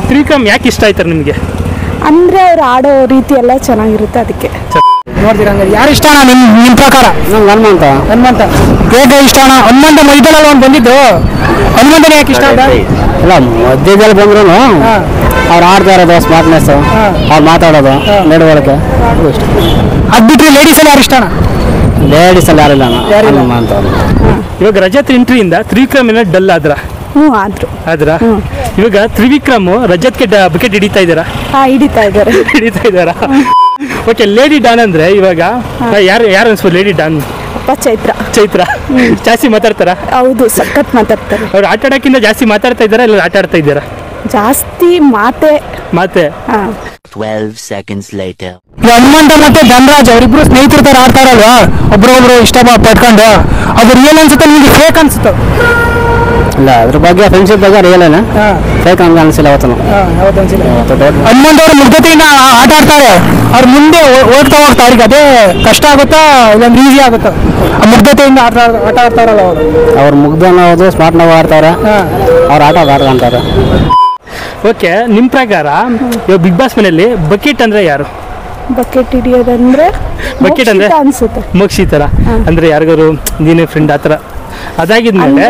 ತ್ರಿವಿಕ್ರಮ್ ಯಾಕೆ ಇಷ್ಟ ಆಯ್ತಾರೆ ನಿಮಗೆ? ಅಂದ್ರೆ ಅವ್ರು ಆಡೋ ರೀತಿ ಎಲ್ಲ ಚೆನ್ನಾಗಿರುತ್ತೆ ಅದಕ್ಕೆ. ನೋಡ್ತೀರಾ ಯಾರು ಇಷ್ಟ ನಿಮ್ಮ ಪ್ರಕಾರ? ಹನುಮಂತ ಹೇಗೆ ಇಷ್ಟ ಅಣ್ಣ? ಹನುಮಂತ ಮೈದಲ್ಲಿ ಒಂದು ಬಂದಿದ್ದು, ಹನುಮಂತನೇ ಯಾಕೆ ಇಷ್ಟ ಆಯ್ತಾ? ಇಲ್ಲ ಮಧ್ಯದಲ್ಲಿ ಬಂದ್ರು ಅವ್ರು ಆಡ್ತಾ ಇರೋದು ಸ್ಮಾರ್ಟ್ನೆಸ್, ಅವ್ರು ಮಾತಾಡೋದು ನಡವಳಿಕೆ ಇಷ್ಟ. ಅದು ಬಿಟ್ಟರೆ ಲೇಡೀಸ್ ಅಲ್ಲಿ ಯಾರು ಇಷ್ಟ ಅಣ್ಣ? ಲೇಡೀಸ್ ಅಲ್ಲಿ ಯಾರಿಲ್ಲ ಅಂತ. ಇವಾಗ ರಜತ್ ಎಂಟ್ರಿಯಿಂದ ತ್ರಿವಿಕ್ರಮ್ ಏನೋ ಡಲ್ ಆದ್ರ ಇವಾಗ ತ್ರಿವಿಕ್ರಮ್ ರಜತ್ಗೆ ಬಕೆಟ್ ಹಿಡಿತಾ ಇದ್ದಾರಾ? ಓಕೆ, ಲೇಡಿ ಡಾನ್ ಅಂದ್ರೆ ಇವಾಗ ಯಾರು ಅನ್ಸ್ಬೋದು ಲೇಡಿ ಡಾನ್? ಚೈತ್ರ ಜಾಸ್ತಿ ಮಾತಾಡ್ತಾರ? ಹೌದು, ಸಖತ್ ಮಾತಾಡ್ತಾರೆ. ಅವ್ರು ಆಟ ಆಡೋಕ್ಕಿಂತ ಜಾಸ್ತಿ ಮಾತಾಡ್ತಾ ಇದ್ದಾರಾ ಇಲ್ಲ ಆಟ ಆಡ್ತಾ ಇದ್ದಾರಾ? ಜಾಸ್ತಿ ಮಾತೆ. 12 seconds later. ಹನುಮಂತ ಮತ್ತೆ ಧನರಾಜ್ ಅವರಿಬ್ರು ಸ್ನೇಹಿತರ ತರ ಆಡ್ತಾರಲ್ವಾ, ಒಬ್ರೊಬ್ರು ಇಷ್ಟ ಪಟ್ಕೊಂಡು, ಅದು ರಿಯಲ್ ಅನ್ಸುತ್ತೆ ನಿಮ್ಗೆ ಫೇಕ್ ಅನ್ಸುತ್ತೆ? ಇಲ್ಲ, ಅದ್ರ ಬಗ್ಗೆ ಫ್ರೆಂಡ್ಶಿಪ್ ಬಗ್ಗೆ ರಿಯಲ್ ಫೇಕ್ ಅಂತ ಅನ್ಸಿಲ್ಲ ಅವತ್ತು. ಹನುಮಂತ ಅವರು ಮುಗ್ಧತೆಯಿಂದ ಆಟ ಆಡ್ತಾರೆ, ಅವ್ರು ಮುಂದೆ ಹೋಗ್ತಾ ಅವ್ರಿಗೆ ಅದೇ ಕಷ್ಟ ಆಗುತ್ತಾ ಇಲ್ಲೊಂದು ಈಸಿ ಆಗುತ್ತಾ? ಮುಗ್ಧತೆಯಿಂದ ಆಟ ಆಡ್ತಾರಲ್ಲ ಅವ್ರು ಮುಗ್ಧನ ಹೌದು, ಸ್ಮಾರ್ಟ್ ನಾವು ಆಡ್ತಾರೆ, ಅವ್ರು ಆಟ ಆಡ್ತಾರೆ. ಓಕೆ, ನಿಮ್ಮ ಪ್ರಕಾರ ಇವಾಗ ಬಿಗ್ ಬಾಸ್ ಮನೆಯಲ್ಲಿ ಬಕೆಟ್ ಅಂದ್ರೆ ಯಾರು? ಬಕೆಟ್ ಹಿಡಿಯೋದಂದ್ರೆ ಅನ್ಸುತ್ತೆ ಮೋಕ್ಷಿತರ ಅಂದ್ರೆ ಯಾರಿಗಾರು ನೀನೇ ಫ್ರೆಂಡ್ ಆತರ. ಅದಾಗಿದ್ಮೇಲೆ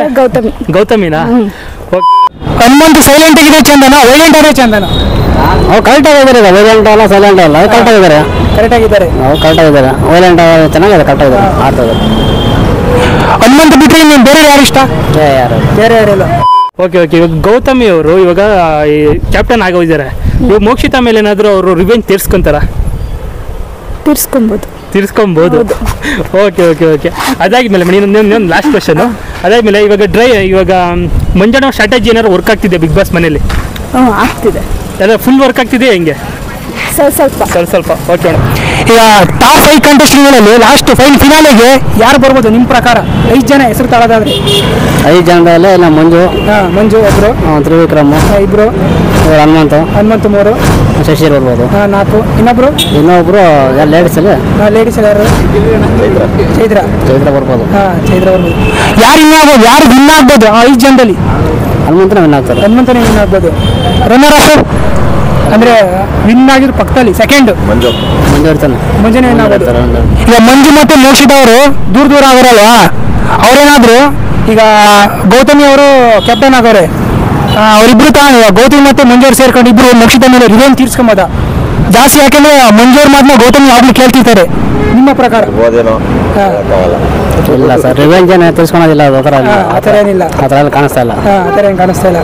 ಗೌತಮಿನಾ? ಹನುಮಂತ ಸೈಲೆಂಟ್ ಆಗಿದೆ ಚಂದನ, ವೈಲೆಂಟ್ ಆದ್ರೆ ಚಂದನ? ಅವ್ರು ಕರೆಕ್ಟ್ ಆಗಿದ್ದಾರೆ, ವೈಲೆಂಟ್ ಅಲ್ಲ ಸೈಲೆಂಟ್ ಅಲ್ಲ, ಕರೆಕ್ಟ್ ಆಗಿದ್ದಾರೆ. ವೈಲೆಂಟ್ ಚೆನ್ನಾಗಿದೆ, ಕರೆಕ್ಟ್ ಆಗಿದ್ದಾರೆ, ಆಡ್ತಾ ಇದ್ದಾರೆ. ಹನುಮಂತ ಬಿಟ್ಟರೆ ನೀವು ಬೇರೆ ಯಾರು ಇಷ್ಟ? ಬೇರೆ ಯಾರಿಲ್ಲ. ಓಕೆ, ಇವಾಗ ಗೌತಮಿ ಅವರು ಇವಾಗ ಕ್ಯಾಪ್ಟನ್ ಆಗೋಗಿದ್ದಾರೆ. ಇವಾಗ ಮೋಕ್ಷಿತಾ ಮೇಲೆ ಏನಾದ್ರು ಅವರು ರಿವೆಂಜ್ ತೀರ್ಸ್ಕೊಬೋದು. ಓಕೆ. ಅದಾದ್ಮೇಲೆ ಇನ್ನೊಂದು ಲಾಸ್ಟ್ ಕ್ವಶನ್. ಅದಾದ್ಮೇಲೆ ಇವಾಗ ಮಂಜಣ್ಣ ಸ್ಟ್ರಾಟಜಿ ಏನಾದ್ರು ವರ್ಕ್ ಆಗ್ತಿದೆ ಬಿಗ್ ಬಾಸ್ ಮನೇಲಿ? ಆಗ್ತಿದೆ. ಎಲ್ಲ ಫುಲ್ ವರ್ಕ್ ಆಗ್ತಿದೆ ಹೆಂಗೆ? ಸ್ವಲ್ಪ. ಓಕೆ ಮೇಡಮ್, ಈಗ ಟಾಪ್ 5 ಕಂಟೆಸ್ಟೆಂಟ್ಗಳಲ್ಲಿ ಲಾಸ್ಟ್ ಫಿನಾಲೆಗೆ ಯಾರು ಬರ್ಬೋದು ನಿಮ್ಮ ಪ್ರಕಾರ? 5 ಜನ ಹೆಸರು ತಗೊಳ್ಳೋದಾದ್ರೆ? 5 ಜನದಲ್ಲಿ ಮಂಜು ಒಬ್ರು, ತ್ರಿವಿಕ್ರಮ್ ಇಬ್ರು, ಹನುಮಂತ 3, ಶಶಿರ್ ಬರ್ಬೋದು 4, ಇನ್ನೊಬ್ರು ಲೇಡೀಸ್ ಅಲ್ಲಿ ಯಾರು? ಚೈತ್ರ ಬರ್ಬೋದು. ಯಾರು ವಿನ್ ಆಗ್ಬೋದು 5 ಜನದಲ್ಲಿ? ಹನುಮಂತನೇ ವಿನ್ ಆಗ್ಬೋದು. ರನ್ನರ್ ಅಪ್ ಅಂದ್ರೆ ವಿನ್ ಆಗಿರೋ ಪಕ್ಕದಲ್ಲಿ ಸೆಕೆಂಡ್ ಮಂಜುನೇ ವಿನ್ ಆಗೋದು. ಈಗ ಮಂಜು ಮತ್ತೆ ಮೋಕ್ಷಿತಾ ಅವರು ದೂರ ಆಗೋರಲ್ವಾ, ಅವ್ರೇನಾದ್ರು ಈಗ ಗೌತಮಿ ಅವರು ಕ್ಯಾಪ್ಟನ್ ಆಗೋರೆ, ಅವರಿಬ್ರು ಗೌತಮಿ ಮತ್ತೆ ಮಂಜೂರು ಸೇರ್ಕೊಂಡು ಇಬ್ರು ಮೋಕ್ಷಿತಾ ಮೇಲೆ ರಿವೆಂಜ್ ತೀರ್ಸ್ಕೊಂಬೋದ ಜಾಸ್ತಿ? ಯಾಕೆಂದ್ರೆ ಮಂಜೂರ್ ಮಾತನ್ನ ಗೌತಮಿ ಆಗ್ಲಿ ಕೇಳ್ತಿರ್ತಾರೆ. ನಿಮ್ಮ ಪ್ರಕಾರ? ಇಲ್ಲ ಸರ್, ರಿವೆಂಜ್ ತೀರ್ಸ್ಕೊಳೋದಿಲ್ಲ, ಆ ಥರ ಏನಿಲ್ಲ, ಆ ಥರ ಕಾಣಿಸ್ತಾ ಇಲ್ಲ.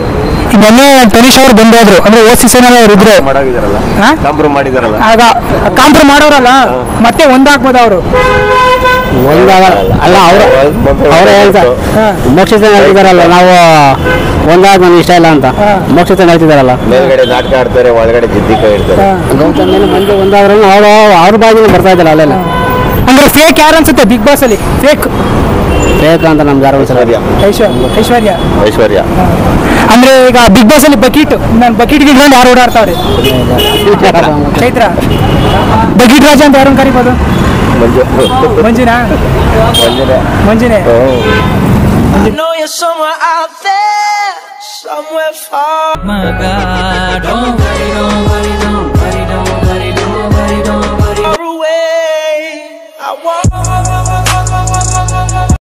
ಈಗ ಮೊನ್ನೆ ತನಿಷ್ ಅವರು ಬಂದೋದ್ರು, ಅಂದ್ರೆ ಓ ಸೀಸನ್ ಅವ್ರು ಇದ್ರು ಆಗ ಕಾಂಪ್ರ ಮಾಡೋರಲ್ಲ, ಮತ್ತೆ ಒಂದಾಗ್ಬೋದು ಅವರು? ಅಲ್ಲ, ಅವರೇ ಹೇಳ್ತಾರೆ, ಮೋಕ್ಷಿತ ಹೇಳ್ತಿದಾರಲ್ಲ, ನಾವು ಒಂದಾಗ ನನಗೆ ಇಷ್ಟ ಇಲ್ಲ ಅಂತ ಮೋಕ್ಷಿತ ಹೇಳ್ತಿದಾರಲ್ಲ. ಮೇಲ್ಗಡೆ ನಾಟಕ ಆಡ್ತಾರೆ, ಒಳಗಡೆ ಜಿದ್ದಿಕಾಯಿ ಇರ್ತಾರೆ. ಗೌತಮ್ ಮಂದಿ ಒಂದಾದ್ರೂ ಅವ್ರ ಬಾಗಿನ ಬರ್ತಾ ಇದ್ದಾರೆ ಅಲ್ಲೆಲ್ಲ. ಅಂದ್ರೆ ಫೇಕ್ ಯಾರು ಅನ್ಸುತ್ತೆ ಬಿಗ್ ಬಾಸ್ ಅಲ್ಲಿ? ಫೇಕ್ ಅಂತ ನಮ್ಗೆ ಯಾರು ಐಶ್ವರ್ಯ. ಅಂದ್ರೆ ಈಗ ಬಿಗ್ ಬಾಸ್ ಅಲ್ಲಿ ಬಕೀಟ್ ಇಟ್ಕೊಂಡು ಯಾರು ಓಡಾಡ್ತಾವ್ರೆ? ಚೈತ್ರ. ಬಕೀಟ್ ರಾಜ ಅಂತ ಯಾರನ್ನು ಕರಿಬೋದು? ಮಂಜುನೇ. I know you're somewhere out there, somewhere far. My God, don't worry.